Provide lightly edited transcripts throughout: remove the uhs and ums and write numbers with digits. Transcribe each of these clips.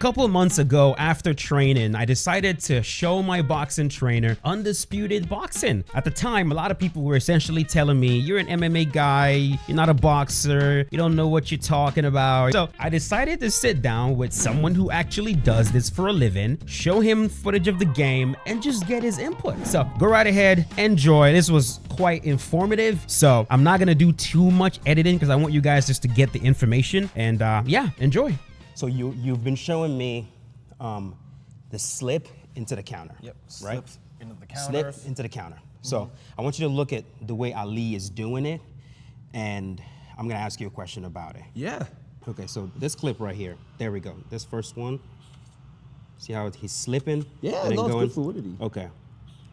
couple of months ago, after training, I decided to show my boxing trainer Undisputed Boxing. At the time, a lot of people were essentially telling me, you're an MMA guy, you're not a boxer, you don't know what you're talking about. So I decided to sit down with someone who actually does this for a living, show him footage of the game, and just get his input. So go right ahead, enjoy. This was quite informative, so I'm not gonna do too much editing because I want you guys just to get the information, and yeah, enjoy. So you've been showing me the slip into the counter. Yep, right? slips into the counter. Slip into the counter. So I want you to look at the way Ali is doing it, and I'm gonna ask you a question about it. Yeah. Okay, so this clip right here, there we go. This first one, see how he's slipping? Yeah, and then no, it's going? good fluidity. Okay,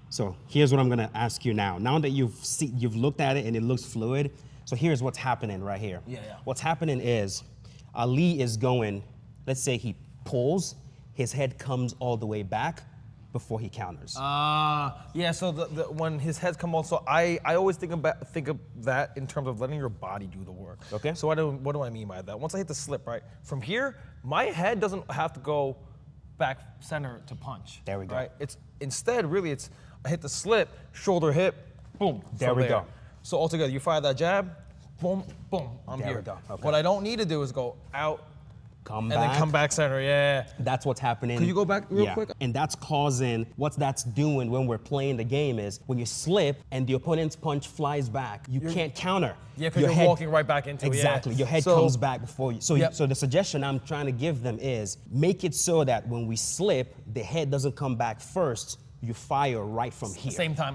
so here's what I'm gonna ask you now. Now that you've looked at it and it looks fluid, so here's what's happening right here. Yeah. What's happening is Ali is going, let's say he pulls, his head comes all the way back before he counters. Yeah, so when his heads come off, so I always think of that in terms of letting your body do the work. Okay. So what do I mean by that? Once I hit the slip, right, from here, my head doesn't have to go back center to punch. There we go. Right? Instead, really, I hit the slip, shoulder, hip, boom. There we go. So altogether, you fire that jab, boom, boom, I'm There here. we go. Okay. What I don't need to do is go out, Come and back. then come back center, yeah. That's what's happening. Can you go back real quick? And that's causing, what that's doing when we're playing the game is, when you slip and the opponent's punch flies back, you can't counter. Yeah, because you're walking right back into it. Exactly, Yeah. your head So- comes back before you. So, Yep. so the suggestion I'm trying to give them is, make it so that when we slip, the head doesn't come back first, you fire right from here. At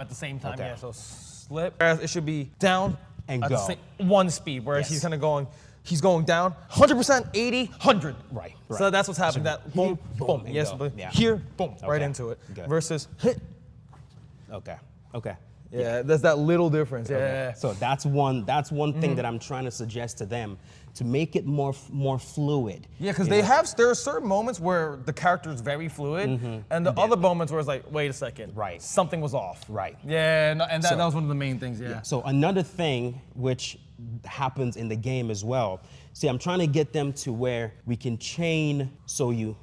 the same time, Okay. yeah. So slip. It should be down And at go. the same, one speed, whereas Yes. he's kind of going, he's going down 100%, 80, 100. Right. So that's what's happening. That boom, boom, and yes, go. but Yeah. here, boom, right Okay. into it. Good. Versus hit. Okay, okay. Yeah, there's that little difference. Yeah. Okay. So that's one thing that I'm trying to suggest to them, to make it more fluid. Yeah, because You know? there are certain moments where the character is very fluid, and the other moments where it's like, wait a second, Right. something was off. Right. Yeah, and that So- was one of the main things. Yeah. So another thing which happens in the game as well, see, I'm trying to get them to where we can chain, so you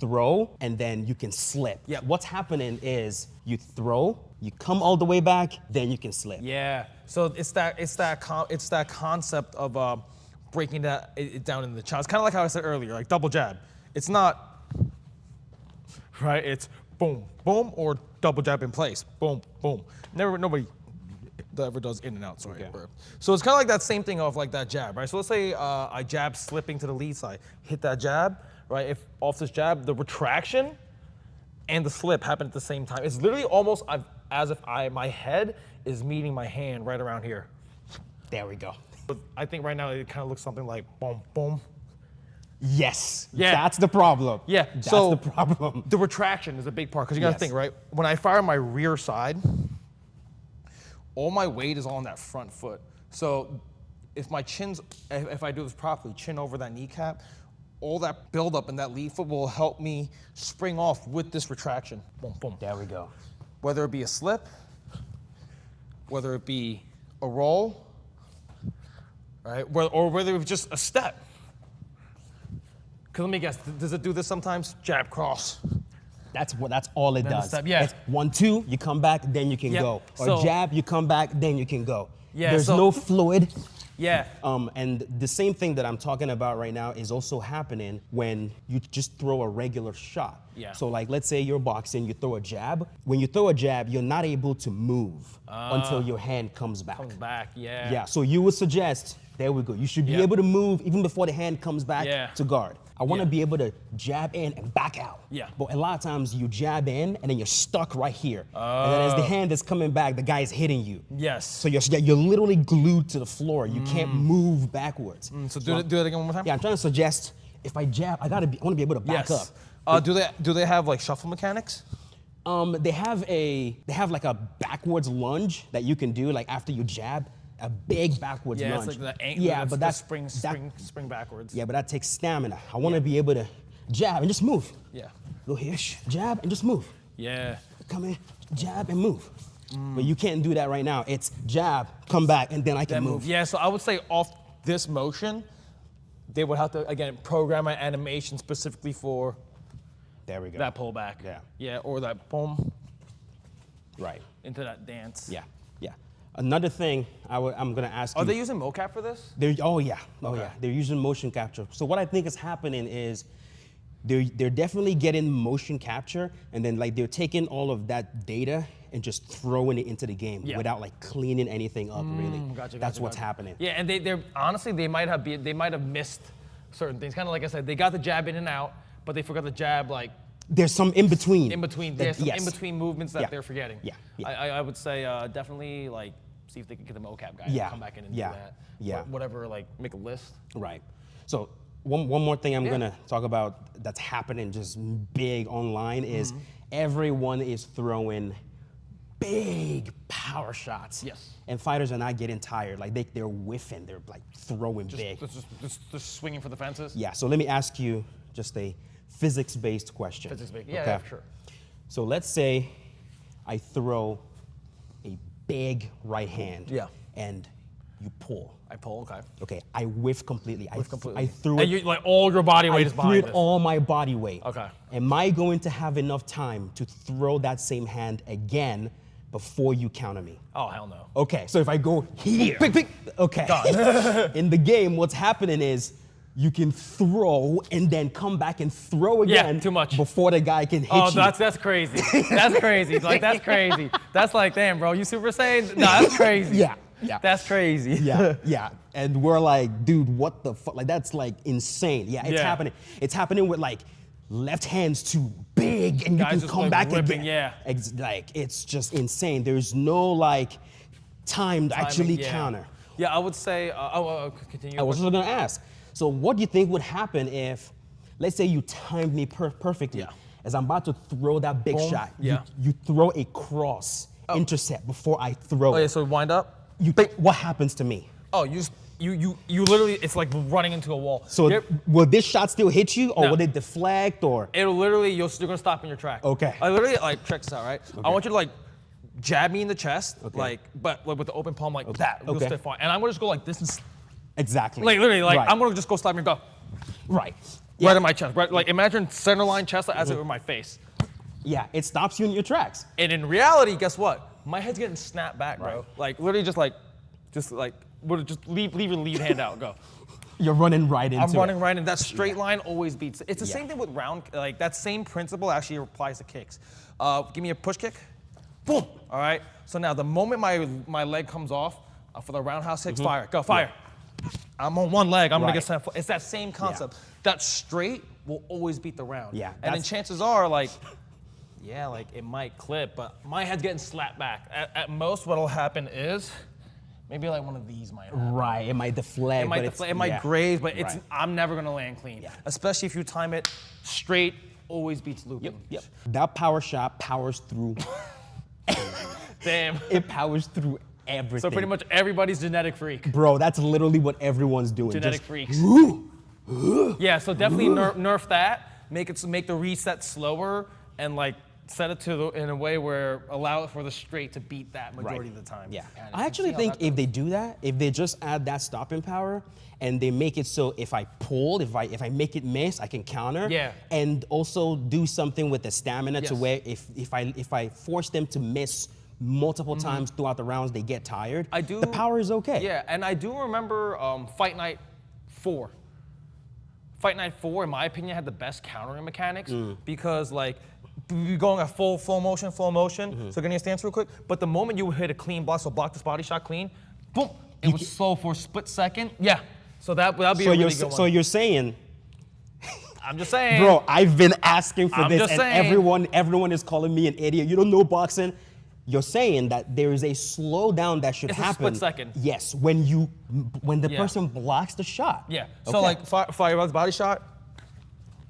throw and then you can slip. Yep. What's happening is you throw, you come all the way back, then you can slip. Yeah. So it's that concept of breaking it down into the chop. It's kind of like how I said earlier, like double jab. It's not right. It's boom, boom, or double jab in place. Boom, boom. Nobody that ever does in and out. Sorry, Okay. burp. So it's kind of like that same thing of like that jab, right? So let's say I jab slipping to the lead side, hit that jab, right? If off this jab, the retraction and the slip happen at the same time. It's literally almost as if my head is meeting my hand right around here. There we go. But I think right now it kind of looks something like boom, boom. Yes. Yeah. That's the problem. Yeah. That's so the problem. The retraction is a big part because you got to Yes. think, right? When I fire my rear side, all my weight is on that front foot. So if I do this properly, chin over that kneecap, all that buildup in that lead foot will help me spring off with this retraction. Boom, boom. There we go. Whether it be a slip, whether it be a roll, right? Or whether it's just a step. Because let me guess, does it do this sometimes? Jab, cross. That's all it Then the does. step, yeah. It's 1, 2, you come back, then you can Yep. go. Or So- jab, you come back, then you can go. Yeah, There's so- no fluid. Yeah. And the same thing that I'm talking about right now is also happening when you just throw a regular shot. Yeah. So like, let's say you're boxing, you throw a jab. When you throw a jab, you're not able to move until your hand comes back. Comes back, yeah. Yeah, so you would suggest, there we go. You should be Yeah. able to move even before the hand comes back Yeah. to guard. I want to Yeah. be able to jab in and back out. Yeah. But a lot of times you jab in and then you're stuck right here. And then as the hand is coming back, the guy is hitting you. Yes. So you're literally glued to the floor. You can't move backwards. So do it again one more time. Yeah, I'm trying to suggest, if I jab, I want to be able to back Yes. up. Do they have like shuffle mechanics? They have like a backwards lunge that you can do, like after you jab, a big backwards Yeah, lunge. it's like the ankle. Yeah, but that's spring backwards. Yeah, but that takes stamina. I want to be able to jab and just move. Yeah. Go here, jab and just move. Yeah. Come in, jab and move. But you can't do that right now. It's jab, come back, and then I can That move. move. Yeah. So I would say off this motion, they would have to, again, program an animation specifically for There we go. that pullback. Yeah. Yeah, or that boom Right. into that dance. Yeah. Yeah. Another thing I'm gonna ask you. Are they using mocap for this? Oh yeah. Oh Okay. yeah. They're using motion capture. So what I think is happening is they're definitely getting motion capture, and then like they're taking all of that data and just throwing it into the game without like cleaning anything up. Really. That's what's happening. Yeah, and they're honestly they might have missed certain things. Kind of like I said, they got the jab in and out, but they forgot the jab like There's some in between. There's some in between movements that they're forgetting. Yeah. Yeah. I would say definitely like see if they can get the mocap guy to come back in and do that. Yeah. Whatever, like make a list. Right. So one more thing I'm gonna talk about that's happening just big online is everyone is throwing big power shots. Yes. And fighters are not getting tired. Like they're whiffing. They're like throwing big. Just swinging for the fences. Yeah. So let me ask you just a physics-based question. Physics-based. Yeah, sure. So let's say I throw a big right hand. Yeah. And you pull. I pull. Okay. Okay. I whiff completely. I threw And it. you like all your body weight is threw behind it this. all my body weight. Okay. Am I going to have enough time to throw that same hand again before you counter me? Oh hell no. Okay, so if I go here, okay. Done. In the game, what's happening is you can throw and then come back and throw again. Yeah, too much. Before the guy can hit Oh, you. that's crazy. That's crazy. Like that's crazy. That's like, damn, bro, you Super Saiyan? No, that's crazy. Yeah. That's crazy. Yeah. And we're like, dude, what the fuck? Like that's like insane. Yeah, it's happening. It's happening with like left hands too big and Guys you can just, come like, back ripping, again. yeah. Like it's just insane. There's no like time to actually counter. Yeah, I would say, continue. I was just gonna ask. So what do you think would happen if, let's say you timed me perfectly, as I'm about to throw that big shot, you throw a cross intercept before I throw Oh yeah, it. so wind up. You think what happens to me? Oh, you literally, it's like running into a wall. So will this shot still hit you, or No. will it deflect, or? It'll literally, you're gonna stop in your track. Okay. I literally, like, check this out, right? I want you to like jab me in the chest, like, but like with the open palm like that. You'll stay fine. And I'm gonna just go like this and Exactly. like literally, like Right. I'm gonna just go slap me and go. Right. Right in my chest. Right, like imagine center line chest as it were my face. Yeah, it stops you in your tracks. And in reality, guess what? My head's getting snapped back, bro. Like literally just leave your lead hand out, go. You're running right into I'm running it. right in. That straight line always beats. It's the same thing with round, like that same principle actually applies to kicks. Give me a push kick, boom, all right? So now the moment my leg comes off, for the roundhouse kicks, fire, go, fire. I'm on one leg, I'm gonna get sent. It's that same concept. That straight will always beat the round. Yeah, And then chances are like, like it might clip, but my head's getting slapped back. At most what'll happen is, maybe like one of these might happen. Right, it might deflect. It might deflate, it might graze, but it's Right. I'm never gonna land clean. Especially if you time it straight, always beats looping. Yep. That power shot powers through. Damn. It powers through everything. So pretty much everybody's genetic freak. Bro, that's literally what everyone's doing. Genetic Just, freaks. Yeah, so definitely nerf that. Make the reset slower and like set it in a way where allow it for the straight to beat that majority of the time. Yeah. And I actually think if they do that, if they just add that stopping power and they make it so if I pull, if I make it miss, I can counter. Yeah. And also do something with the stamina to Yes. where if I force them to miss multiple times throughout the rounds, they get tired. The power is okay. Yeah, and I do remember Fight Night 4. Fight Night 4, in my opinion, had the best countering mechanics because like you're going at full motion. So getting a stance real quick. But the moment you hit a clean block, so block this body shot clean, boom, it was slow for a split second. Yeah. So that'd be a really good one. So you're saying, I'm just saying. bro, I've been asking for I'm this, just and saying. everyone is calling me an idiot. You don't know boxing. You're saying that there is a slowdown that should It's a happen. split second. Yes, when the person blocks the shot. Yeah. So Okay. like fire body shot.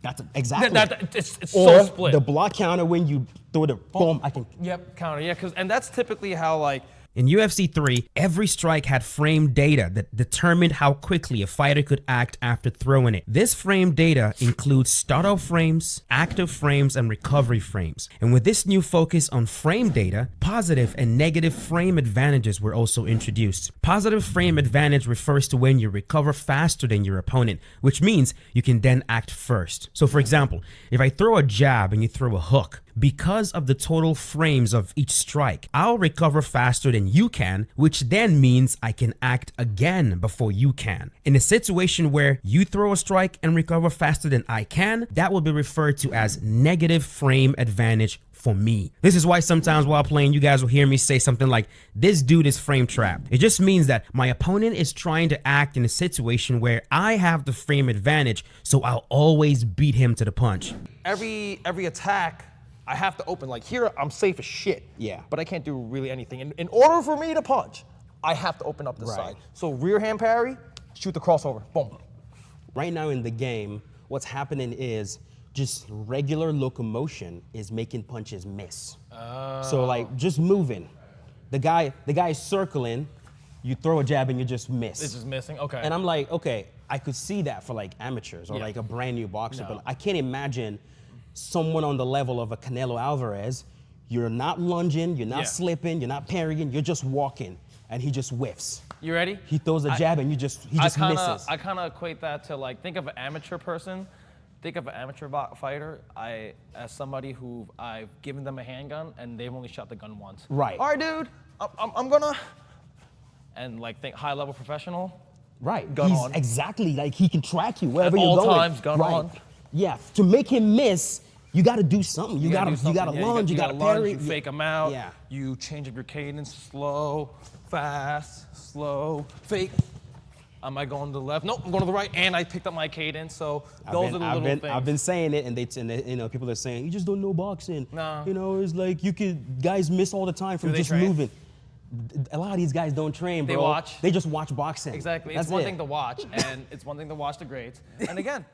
That's exactly. It's or so split. the block counter when you throw the boom, I can. Yep, counter. Yeah, and that's typically how like. In UFC 3, every strike had frame data that determined how quickly a fighter could act after throwing it. This frame data includes startup frames, active frames, and recovery frames. And with this new focus on frame data, positive and negative frame advantages were also introduced. Positive frame advantage refers to when you recover faster than your opponent, which means you can then act first. So for example, if I throw a jab and you throw a hook, because of the total frames of each strike, I'll recover faster than you can, which then means I can act again before you can. In a situation where you throw a strike and recover faster than I can, that will be referred to as negative frame advantage for me. This is why sometimes while playing, you guys will hear me say something like, this dude is frame trapped. It just means that my opponent is trying to act in a situation where I have the frame advantage, so I'll always beat him to the punch. Every attack, I have to open. Like here, I'm safe as shit. Yeah. But I can't do really anything. In order for me to punch, I have to open up the side. So rear hand parry, shoot the crossover, boom. Right now in the game, what's happening is just regular locomotion is making punches miss. So like just moving. The guy is circling, you throw a jab and you just miss. It's just missing, okay. And I'm like, okay, I could see that for like amateurs or like a brand new boxer, but I can't imagine someone on the level of a Canelo Alvarez. You're not lunging, you're not slipping, you're not parrying, you're just walking, and he just whiffs. You ready? He throws a jab and he just misses. I kind of equate that to like, think of an amateur person, think of an amateur fighter, as somebody who I've given them a handgun and they've only shot the gun once. Right. All right, dude, I'm gonna, and like think high level professional. Right. Gun He's on. exactly like he can track you wherever At you're all going. times, gun on. Yeah. To make him miss, you got to do something. You got to lunge. You got to parry. You fake them out. Yeah. You change up your cadence, slow, fast, slow, fake. Am I going to the left? Nope, I'm going to the right, and I picked up my cadence. So those are the little things. I've been saying it, and they you know, people are saying you just don't know boxing. No. You know, it's like guys miss all the time from just moving. A lot of these guys don't train, bro. They watch. They just watch boxing. Exactly. That's It's one thing to watch, and it's one thing to watch the grades. And again,